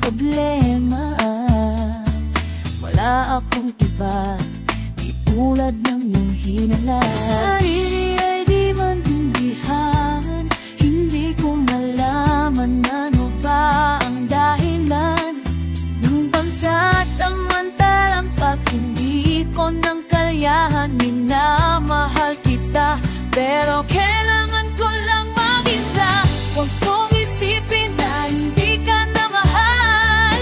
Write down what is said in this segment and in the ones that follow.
problema. Wala akong iba, di tulad ng iyong hinala. Sarili ay di maintindihan, hindi ko malaman ano ba ang dahilan ng pansamantalang pag hindi ko nang kayahan. Minamahal kita, pero kailangan ko lang mag-isa. Huwag kong isipin na hindi ka na mahal.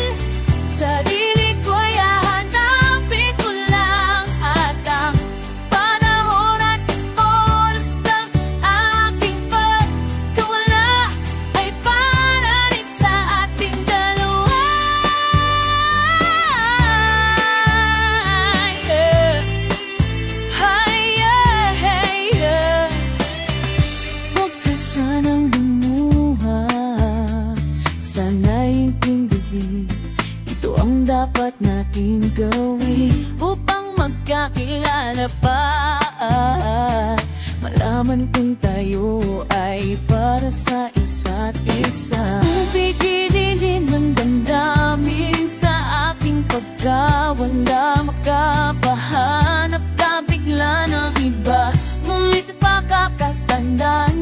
Sarili ko'y hahanapin ko lang, at ang panahon at oras ng aking pagkawala ay para rin sa ating dalawa. Huwag ka sanang lumuha, sana'y intindihin, ito ang dapat natin gawin upang magkakilala pa. Malaman kung tayo ay para sa isa't isa. Kung pigilin ng damdamin sa ating pagkawala, makapahanap ka bigla ng iba. Ngunit pakakatandaan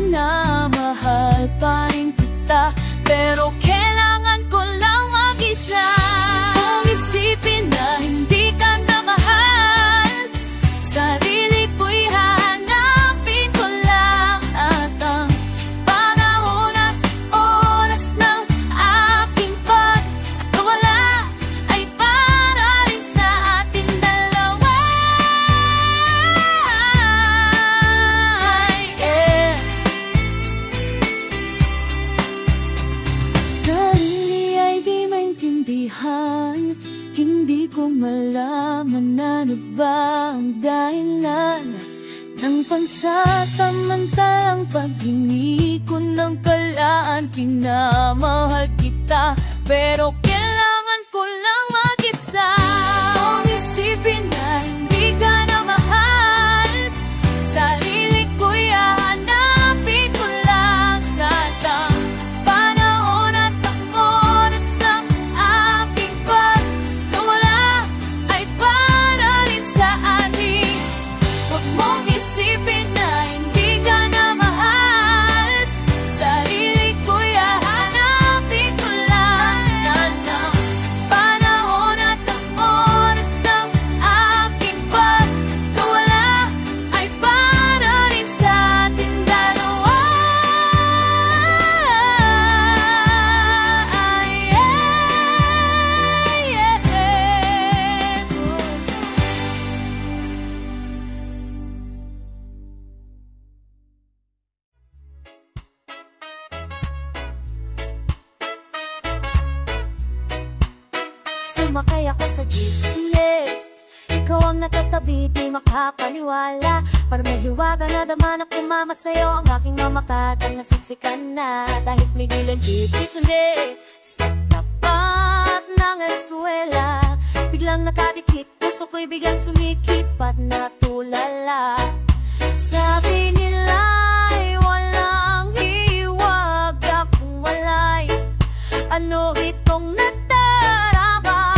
na mahal pa rin kita, pero kailangan ko lang mag-isa. Kung isipin na hindi ka na mahal, sarili ko'y hahanapin ko lang, at ang panahon at oras ng aking pagkawala ay para rin sa ating dalawa. Sarili ay di maintindihan, hindi ko malaman ano ba ang dahilan ng pansamantalang paghingi ko ng kalaan. Pinamahal kita, pero kailangan ko lang mag-isa. Kung isipin na hindi ka na mahal, sarili ko'y hahanapin ko lang, at ang panahon at ang oras ng aking pagkawala ay para rin sa atin. Huwag mong isipin na hindi ka na mahal, sarili ko'y hahanapin ko lang, at ang panahon at ang oras ng aking pagkawala ay para rin sa ating dalawa. Sumakay ako sa jeepney, ikaw ang natatabi, di makapaniwala. Para may hiwaga na dama na kumama sa'yo, ang aking mamakatang nasiksikan na. Dahil may bilang jeepney sa tapat ng eskwela, biglang nakadikit, puso ko'y biglang sumikip at natulala. Sabi nila'y walang hiwag, akong walay, ano itong nadarama?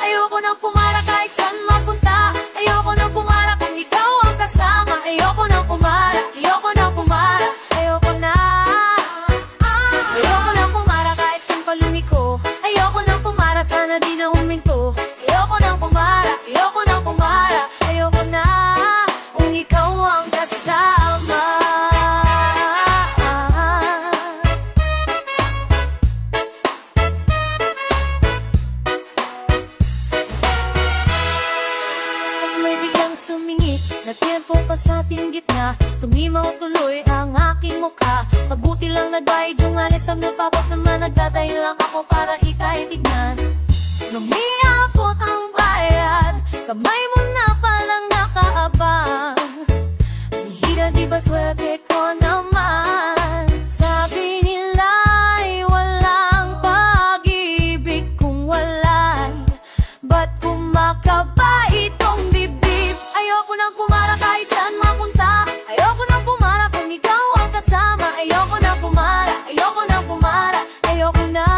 Ayoko nang pumara kahit saan mapunta, ayoko nang pumara kung ikaw ang kasama. Ayoko nang pumara, ayoko nang pumara, ayoko na. Ayoko nang pumara kahit saan palumiko, ayoko nang pumara, sana di na huminto. Ayoko nang pumara, ayoko nang pumara, ayoko na kung ikaw ang kasama. May biglang sumingit na tempo pa sa ating gitna, sumimaw tuloy ang aking mukha. Mabuti lang nagbayad yung alis ang napapot naman, nagdatay lang ako para ika'y tignan. Nung iabot ang bayad, kamay mo na palang nakaabang. Bihira di ba swerte ko naman? Sabi nila'y walang pag-ibig kung walay, ba't kumakaba itong dibdib? Ayoko nang pumara kahit saan mapunta, ayoko nang pumara kung ikaw ang kasama. Ayoko nang pumara, ayoko nang pumara, ayoko na.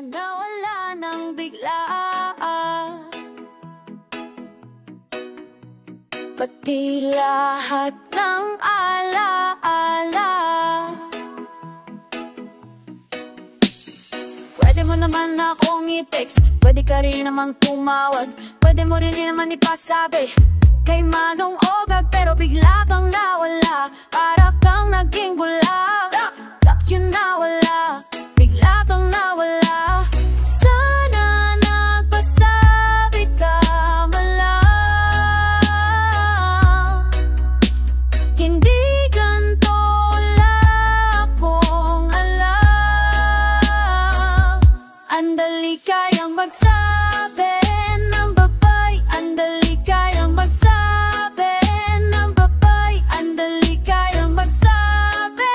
nawala ng bigla. Pati lahat ng alaala. Pwede mo naman akong i-text, pwede ka rin namang tumawag, pwede mo rin naman ipasabi kay Manong Ogag, pero bigla kang nawala, para kang naging bula. Yun nawala, bigla kang nawala. Sana nagpasabi ka man lang, hindi ganito wala akong alam. Andali kayang magsabi ng babay, andali kayang magsabi ng babay, andali kayang magsabi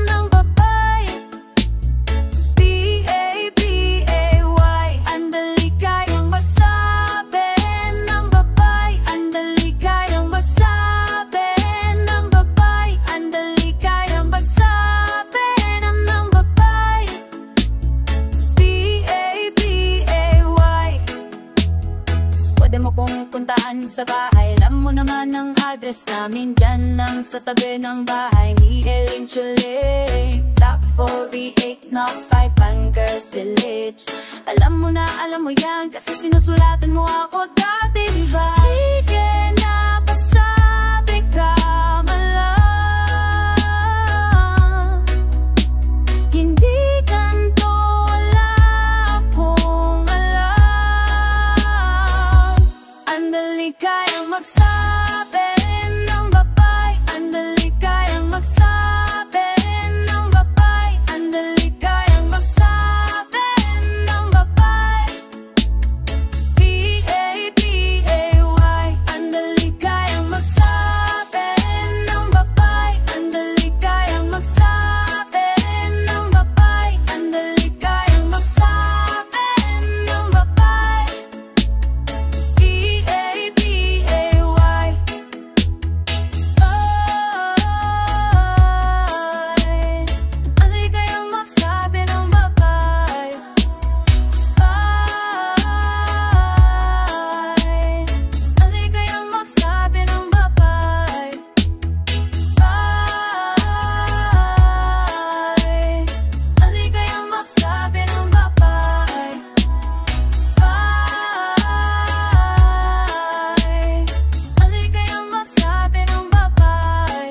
ng babay. B-A-B-A-Y, andali kayang magsabi ng babay, andali kayang magsabi ng babay, andali kayang magsabi ng babay. B-A-B-A-Y. Pwede mo kong puntaan sa bahay, alam mo naman ang address namin, dyan lang sa tabi ng bahay ni Elin Chole. Block 43805 Girls Village. Alam mo yan, kasi sinusulatan mo ako dati, diba? Sige na, pasabi ka man lang, hindi ganito wala akong alam. Andali kayang magsabi ng babay, andali kayang magsabi ng babay, andali kayang magsabi ng babay. B-A-B-A-Y, andali kayang magsabi ng babay, andali kayang magsabi ng babay, andali kayang magsabi ng babay. B-A-B-A-Y. Andali kayang magsabi ng babay. Andali kayang magsabi ng babay. Andali kayang magsabi ng babay. Andali kayang magsabi ng babay.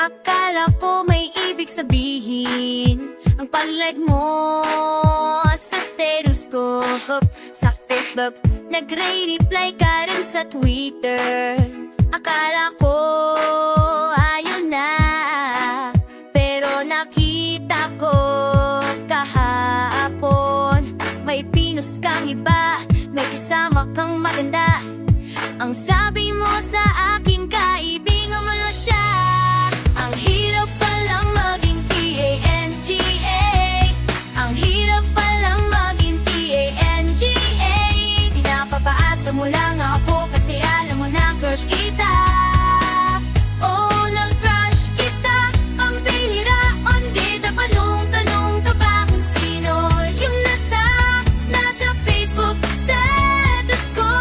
Akala ko may ibig sabihin ang pag-like mo sa status ko sa Facebook, nagre-reply ka rin sa Twitter. Akala ko ayun na, pero nakita ko kahapon may pinost kang iba, may kasama kang maganda. Ang sabi mo sa akin, kaibigan mo na siya. Ang hirap palang maging T-A-N-G-A, ang hirap palang maging T-A-N-G-A. Pinapapaasa mo lang ako kasi alam mo na crush kita. Oh, nag-crush kita, ang bihira. Hindi tanong ka ba kung sino yung nasa Facebook status ko?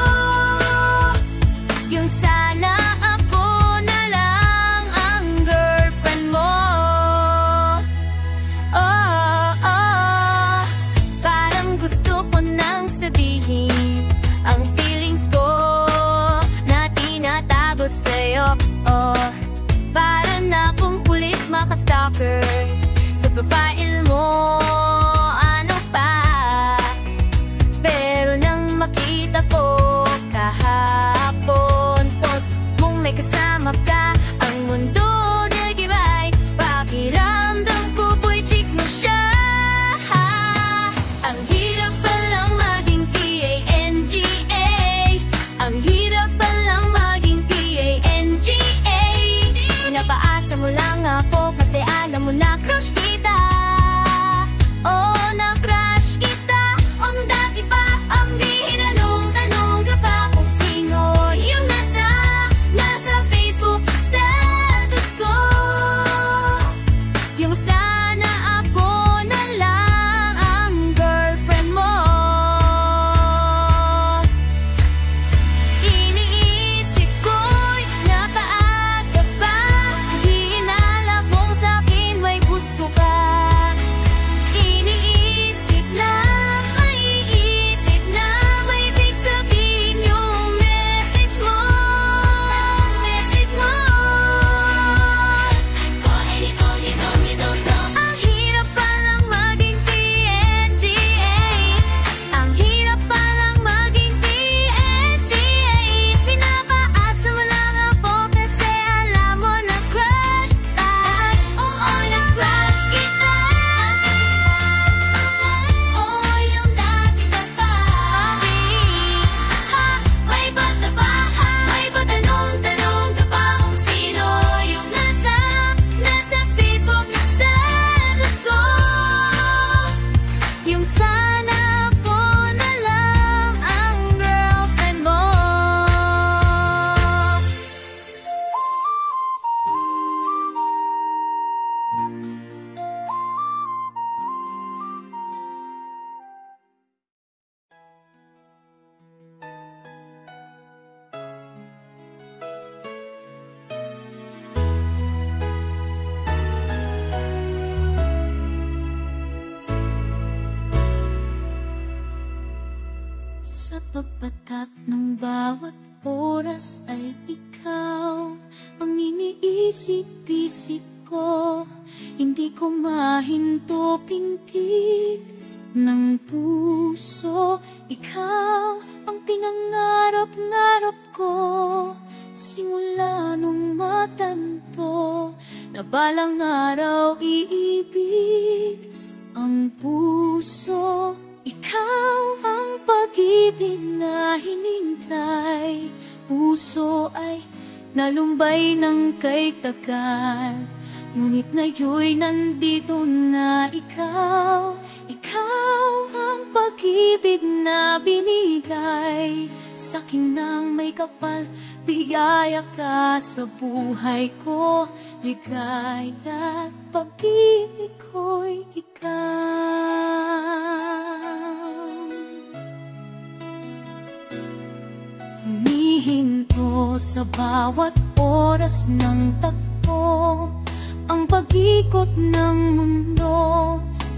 Yung sana ako na lang ang girlfriend mo. Oh, oh, parang gusto ko nang sabihin ang feelings ko na tinatago sa'yo. Oh, parang na kung pulis makastalker sa profile mo. Ano pa? Pero nang makita ko kahapon post mong may kasama ka, ang mundo nag-ibay. Pakiramdam ko boy, chicks mo siya. Ang hirap palang maging T-A-N-G-A, ang hirap palang maging T-A-N-G-A. Sa pagpatak ng bawat oras ay ikaw ang iniisip-isip ko. Hindi ko mahinto pintig ng puso. Ikaw ang pinangarap-ngarap ko simula nung matanto na balang araw iibig ang puso. Ikaw ang pag-ibig na hinintay. Puso ay nalumbay ng kay tagal, ngunit ngayon'y nandito na ikaw. Ikaw ang pag-ibig na binigay sa'kin ng may kapal. Biyaya ka sa buhay ko, ligaya at pag-ibig ko'y ikaw. Humihinto sa bawat oras ng takbo ang pag-ikot ng mundo.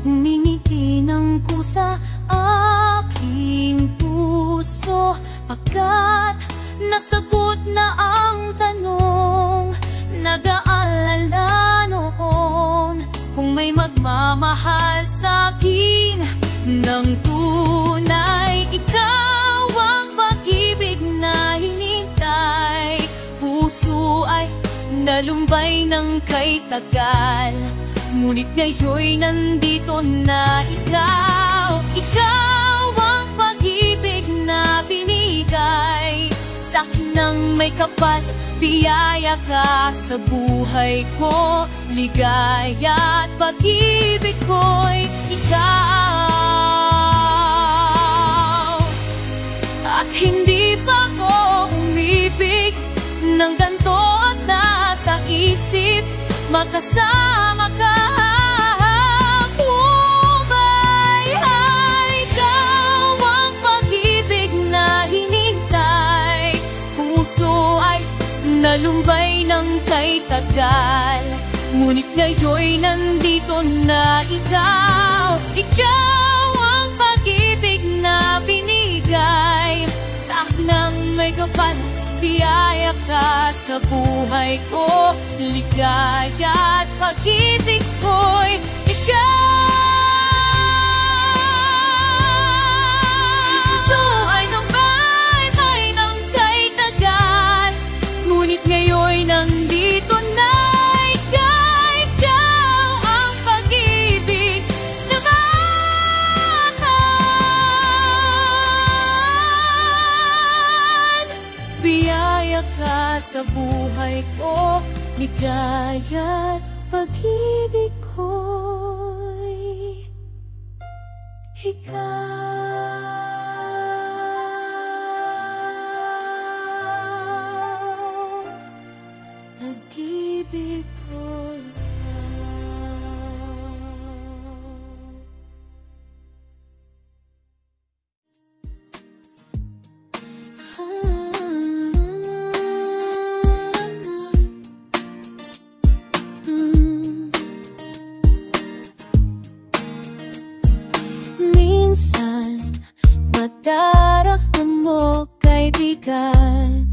Humingiti ng kusa aking puso, pagkat nasagot na ang tanong. Nag-aalala noon kung may magmamahal sa'kin ng tunay. Ikaw ang pag-ibig na hinintay. Puso ay nalumbay ng kay tagal, ngunit ngayon'y nandito na ikaw. Ikaw ang pag-ibig na binigay sa'kin ng may kapal. Biyaya ka sa buhay ko, ligaya at pag-ibig ko'y ikaw. At hindi pa ko umibig ng ganito at nasa isip makasama ka. Ikaw ang pag-ibig na hinintay. Puso ay nalumbay ng kay tagal, ngunit ngayon'y nandito na ikaw. Ikaw ang pag-ibig na binigay sa akin ng may kapal. Biyaya ka sa buhay ko, ligaya at pag-ibig ko'y ikaw. Puso ay nagbay-bay ng kay tagal, ngunit ngayon'y nandito na ikaw. Ikaw ang pag-ibig na mahal. Biyaya ka sa buhay ko, ligaya at pag-ibig ko'y ikaw. Pag-ibig ko'y minsan madaramdam mo kaibigan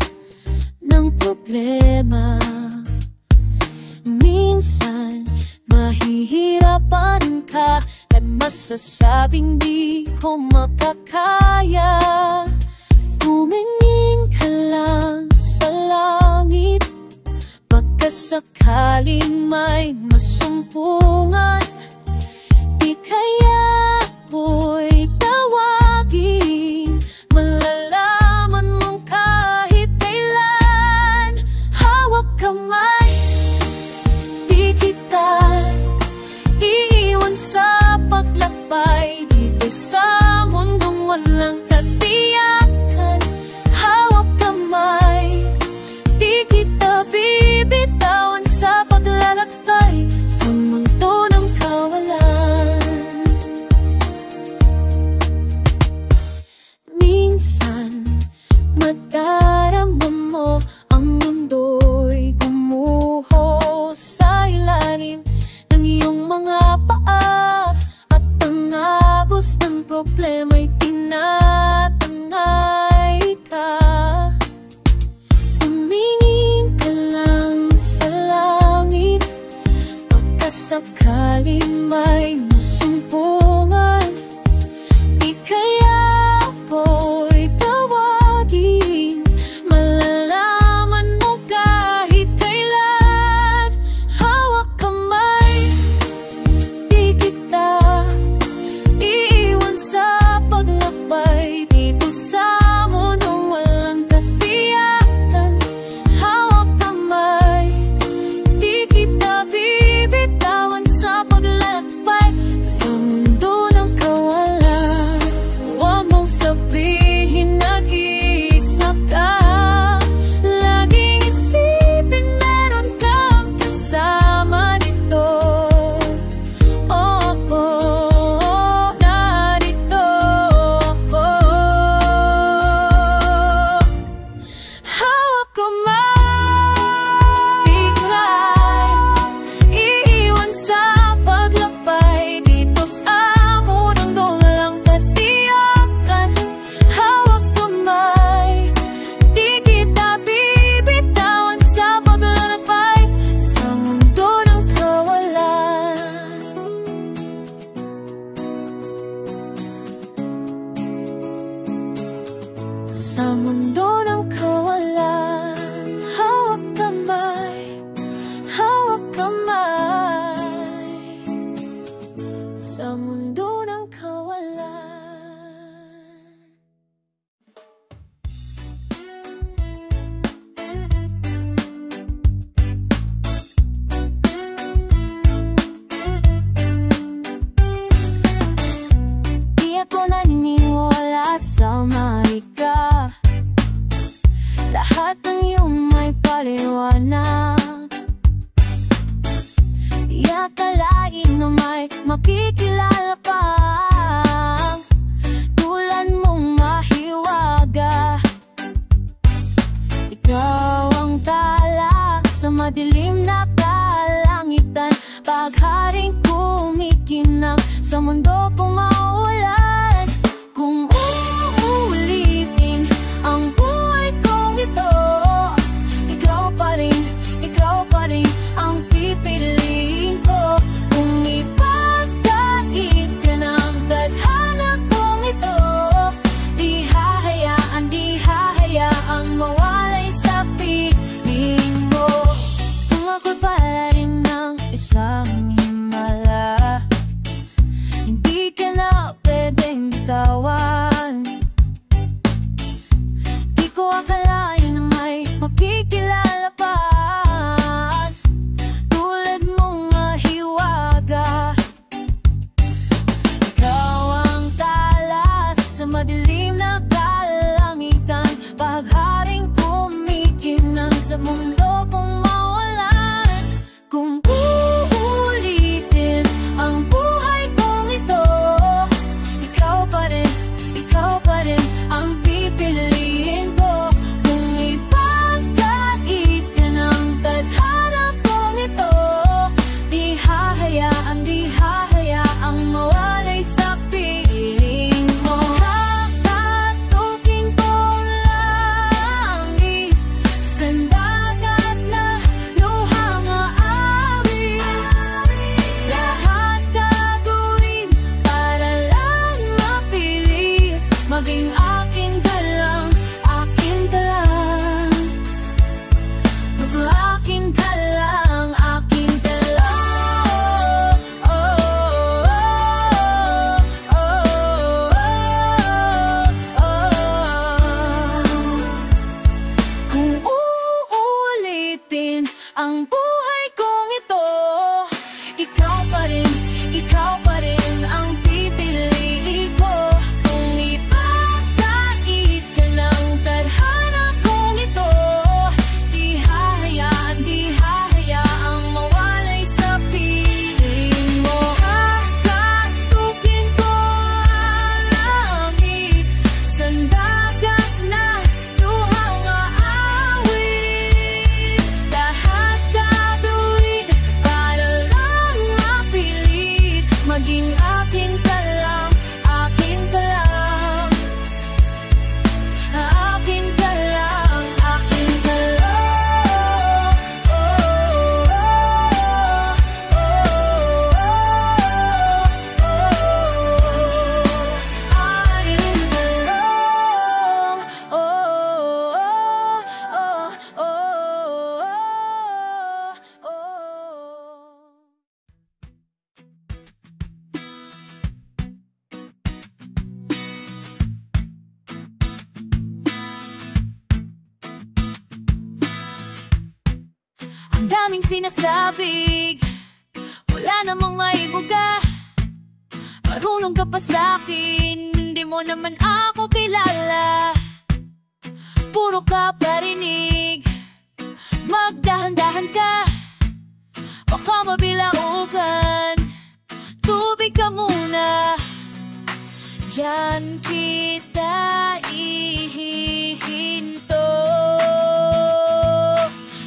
ng problema. Minsan mahihirapan ka at masasabing di ko makakaya. Tumingin ka lang sa langit, baka sakaling may masumpungan. Di kaya ako'y tawagin, malalaman mong kahit kailan. Hawak kamay, di kita iiwan sa paglakbay dito sa mundong walang katiyakan. Hawak kamay, di kita bibitawan sa paglalakbay sa mundo ng kawalan. Minsan madarama mo ang mundo'y gumuho sa ilalim ng iyong mga paa, at ang agos ng problema'y tinatanga. Sa mundo ng kawalan, hawak kamay, hawak kamay. Sa mundo ng kawalan. Di ako naniniwala sa marika, lahat ng iyong may paliwanag. Di akalain na may makikilala pang tulad mong mahiwaga. Ikaw ang tala sa madilim na kalangitan, pagharing kumikinang sa mundo kong maulan. Kung uulitin ang buhay kong ito, ikaw pa rin ang pipiliin ko. Kung ipagkait ka ng tadhana kong ito, di hahayaang mawalay sa piling mo. Kung ako'y pala rin ng isang himala, hindi ka na pwedeng bitawan. Di ko akalain na may makikilala pa tulad mong mahiwaga. Ikaw ang talas sa madilim na kalangitan, pagharing kumikinang sa mundo kong mawalan. Kung uulitin ang buhay kong ito, ikaw pa rin ang pipiliin ko. Kung ipagkait ka ng tadhana kong ito, di hahayaang mawalay sa piling mo. Kakatukin ko langit, sandagat na luhang aawit. Lahat gagawin para lang mapilit maging akin ka lang, akin ka lang. Akin ka lang, akin ka lang. Kung uulitin ang buhay kong ito, ikaw pa rin ang pipiliin ko. Kung ipagkait ka ng tadhana kong ito, di hahayaang mawalay sa piling mo. Kakatukin ko ang langit, sandagat na luhang aawit. Lahat gagawin para lang mapilit maging akin ka lang, akin ka lang. Akin ka lang, akin ka lang. Ang daming sinasabing wala namang maibuga. Marunong ka pa sa'kin, hindi mo naman ako kilala. Puro ka parinig, magdahan-dahan ka, baka mabilaugan. Tubig ka muna, diyan kita ihihinto.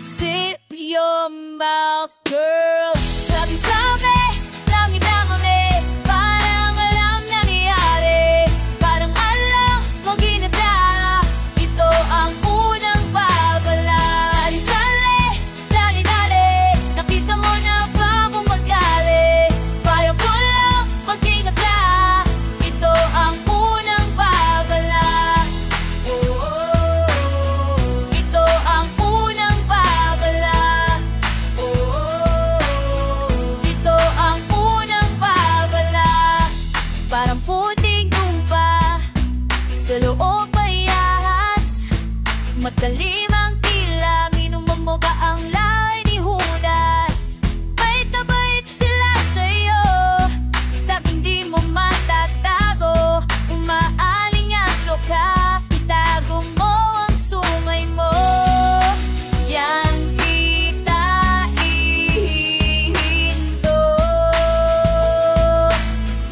Sip your mouth, girl. Sabi-sabi, langit na kami, parang alam nangyayari. Parang alam mong ginata, ito ang unang babala. Sali-sali, dali-dali, nakita mo na ba kung magkali? Payo ko lang, mag-ingat ka, ito ang unang babala. Magkalimang tila, minuman mo ba ang lay ni Judas? Bait na bait sila sa'yo, isa't hindi mo matatago. Umaalingaso ka, itago mo ang sungay mo. Diyan kita ihihinto.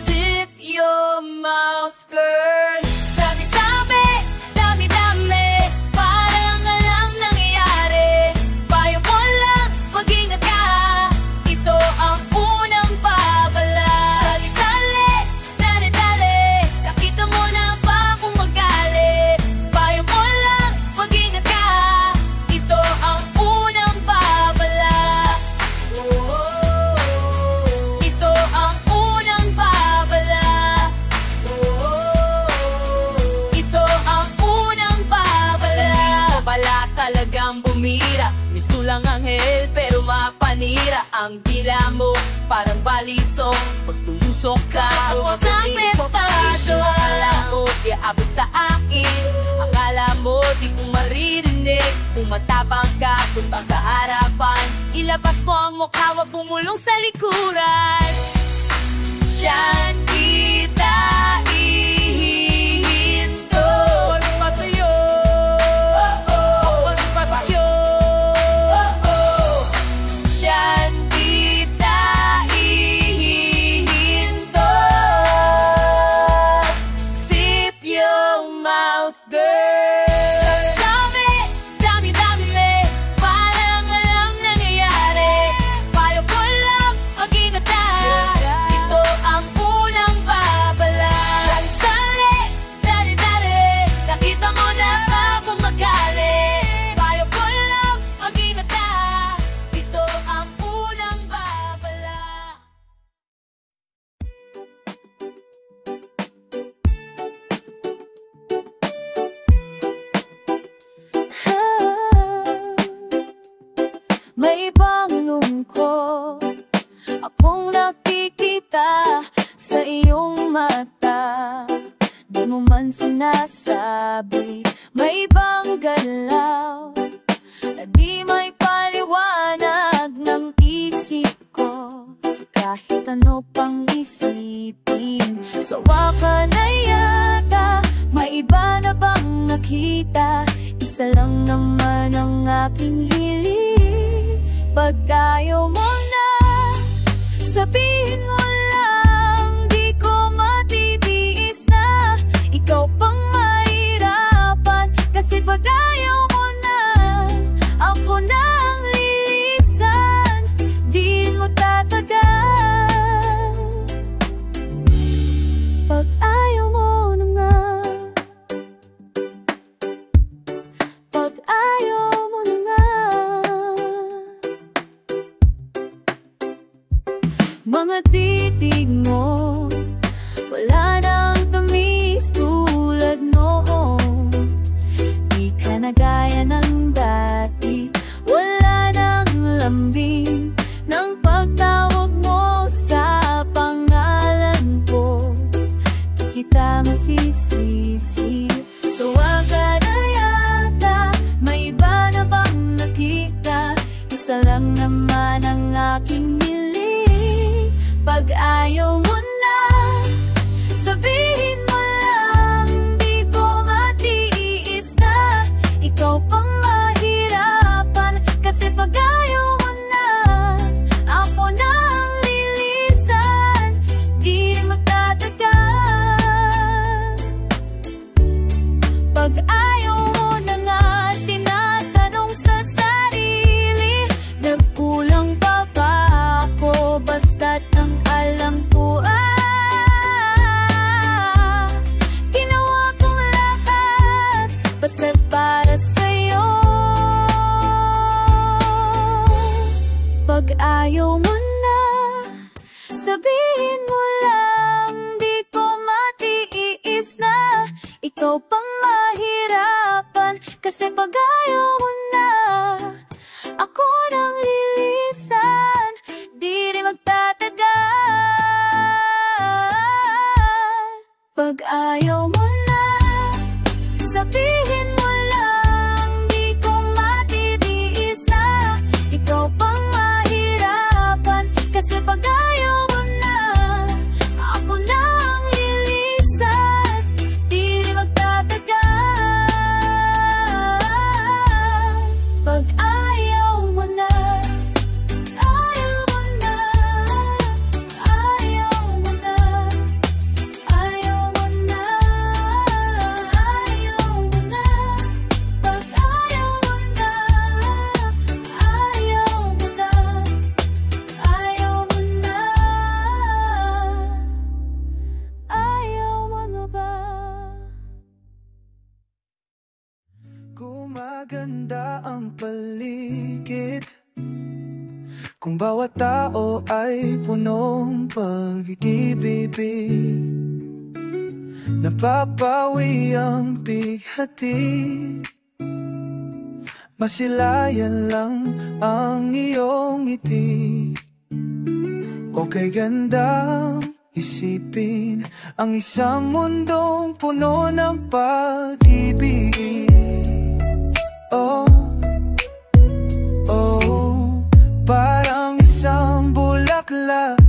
Zip your mouth, girl. Sabi-sabi, dami-dami, parang alam nangyayari. Payo ko lang, mag-ingat ka, ito ang unang babala. Sali-sali, dali-dali, nakita mo na ba kung magalit? Payo ko lang, mag-ingat ka, ito ang unang babala. Ito ang unang babala. Ito ang unang babala. Bala talagang bumira, misto lang anghel pero mapanira. Ang dila mo parang balisong, pagtulusok ka o sa prestado. Akala mo di abot sa akin, akala mo di ko maririnig. Kung matapang ka, punta sa harapan, ilabas mo ang mukha, wag bumulong sa likuran. Diyan kita ihihinto. Wag pa sa'yo, wag pa sa'yo. Diyan kita ihihinto. Zip your mouth, girl. Sabi, dami-dami, parang alam nangyayari. Payo ko lang, mag-ingat ka, ito ang unang babala. Sali-sali, dali-dali, nakita mo na ba kung magalit? Payo ko lang, mag-ingat ka, ito ang unang babala. May ibang lungkot akong nakikita sa iyong mata. Di mo man sinasabi, may ibang galaw na di may paliwanag ng isip ko. Kahit ano pang isipin, sawa ka na yata. May iba na bang nakita? Isa lang naman ang aking hiling. Pag ayaw mo na, sabihin mo lang, di ko matitiis na ikaw pang mahirapan. Kasi pag ayaw mo na, ako na ang lilisan, di mo tatagal. Pag ayaw mo na nga, pag ayaw mo na nga. Mga titig mo, wala nang tamis tulad noon. Di ka na gaya ng dati, wala nang lambing ng pagtawag mo sa pangalan ko. Di kita masisisi, sawa ka na yata. May iba na bang nakita? Isa lang naman ang aking hiling. Pag ayaw mo na, sabihin mo lang, di ko matiis na ikaw pang mahirapan. Kasi pag ayaw mo na, ako na ang lilisan, di rin magtatagal. Pag ayaw mo na nga, tinatanong sa sarili, nagkulang pa ba ako? Basta't ang alam ko ginawa kong lahat, basta't para sa'yo. Pag ayaw mo na, sabihin mo lang, di ko matiis na ikaw pang mahirapan. Kasi pag ayaw mo na, ako nang lilisan, di rin magtatagal. Pag ayaw mo na, sabihin mo lang, di Gumaganda ang paligid kung bawat tao ay punong pag-ibig. Napapawi ang bighati, masilayan lang ang iyong ngiti. Okay, gandang isipin ang isang mundong puno ng pag-ibig. Oh, oh, parang isang bulaklak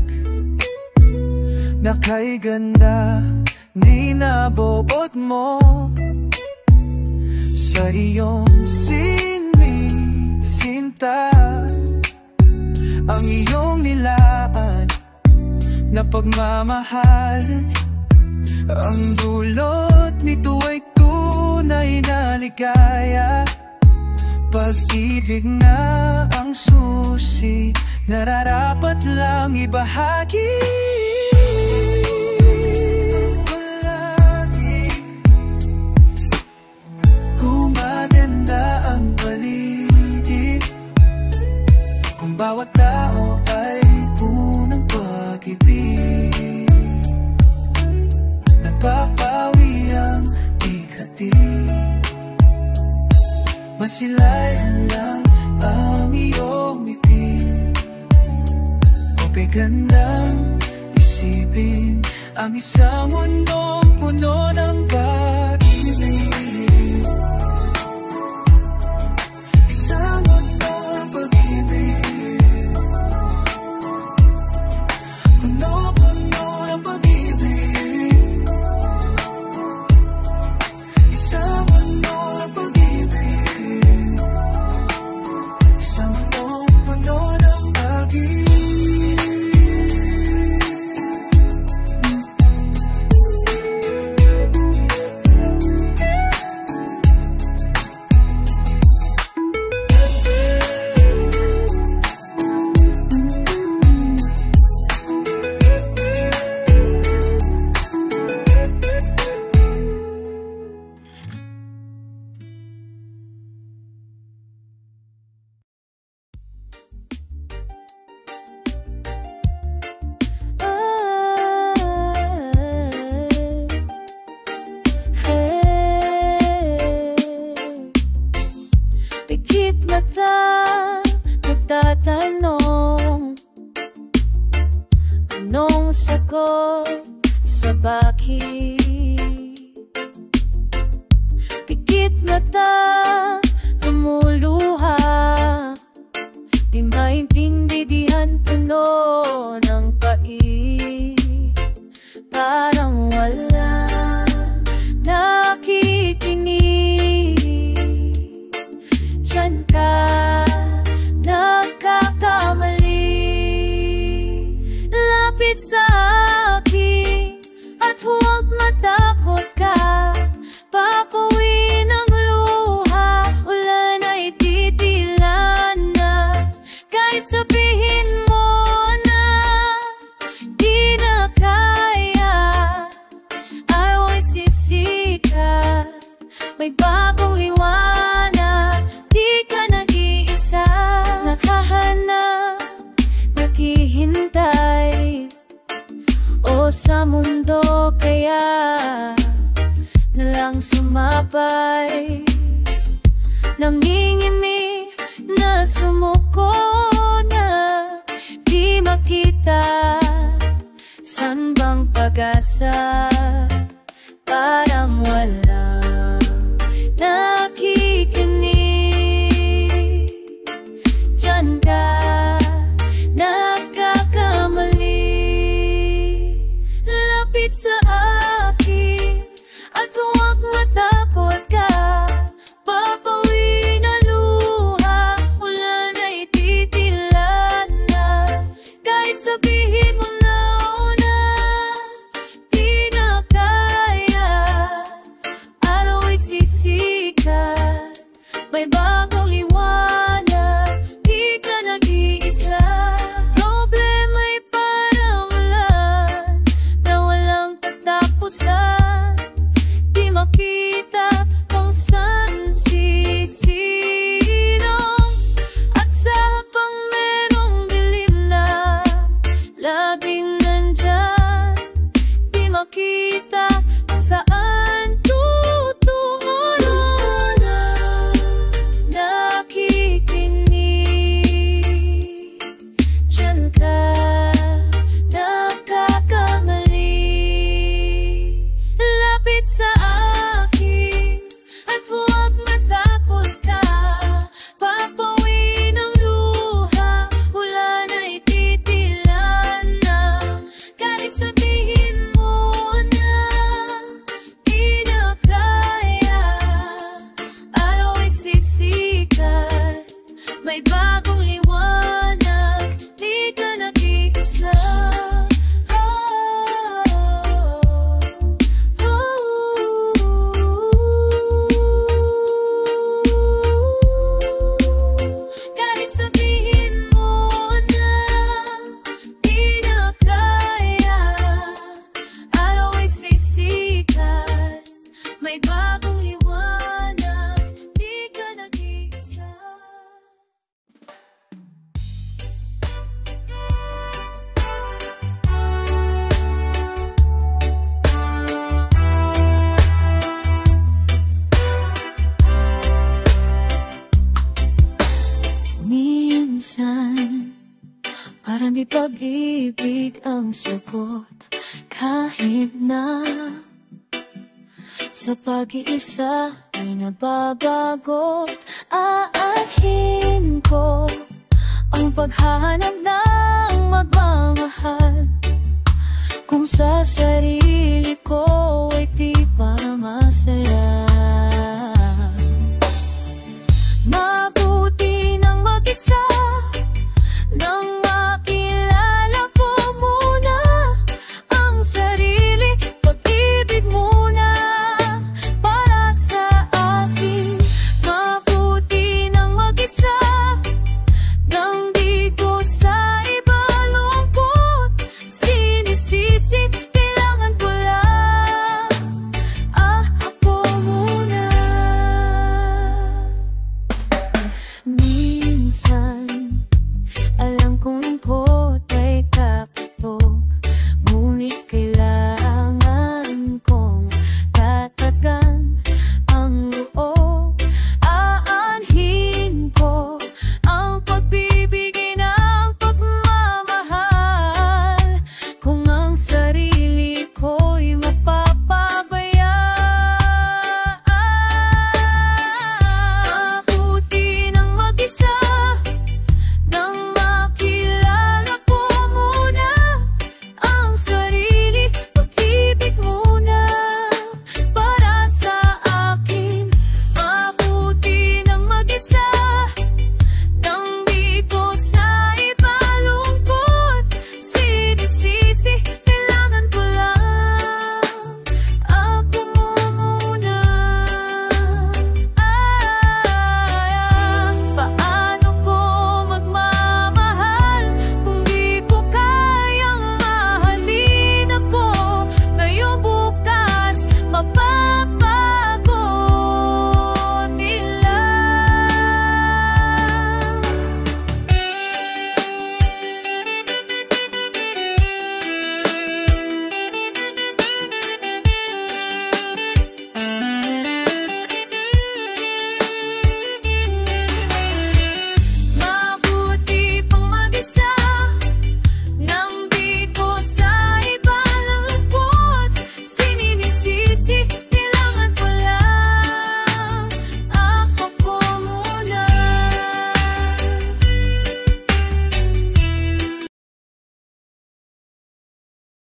na kay ganda ni nabobot mo sa iyong sinisinta. Ang iyong nilaan na pagmamahal, ang dulot nito ay tunay na ligaya. Pag-ibig na ang susi, nararapat lang ibahagi. Palagi gumaganda ang paligid kung bawat tao ay punong pag-ibig. Napapawi ang bighati, masilayan lang ang iyong ngiti. Okay, gandang isipin ang isang mundong puno ng pag-ibig. Isang mundo ng pag-ibig, puno-puno ng pag-ibig. Isang mundo ng pag-ibig, isang mundo puno ng pag-ibig. Pikit mata, nagtatanong, anong sagot sa bakit? Pikit mata, lumuluha, di maintindihan, puno ng pait. Parang wala nakikinig, diyan ka nagkakamali. Lapit sa akin at huwag matakot ka. Papawin ang luha, ulan ay titilan na. Kahit sabihin mo na di na kaya, araw ay sisikat, may bagong liwanag. Di ka nag-iisa, nakahanap, naghihintay, o sa mundo kaya na lang sumabay. Nangingimi na sumuko na, di makita, san bang pag-asa? Parang walang nakikinig, diyan ka nagkakamali. Lapit sa akin at huwag matakot ka. Papawin ang luha, ulan ay titilan na. Kahit sabihin mo na una, di na kaya, araw ay sisikat, may bagong liwanag. Di ka nag-iisa, problema'y parang ulan na walang katapusan. Di makita kung saan sisikat. minsan parang di pag-ibig ang sagot. Kahit na sa pag-iisa ay nababagot, aanhin ko ang paghahanap ng magmamahal. Kung sa sarili ko ay di pa masaya,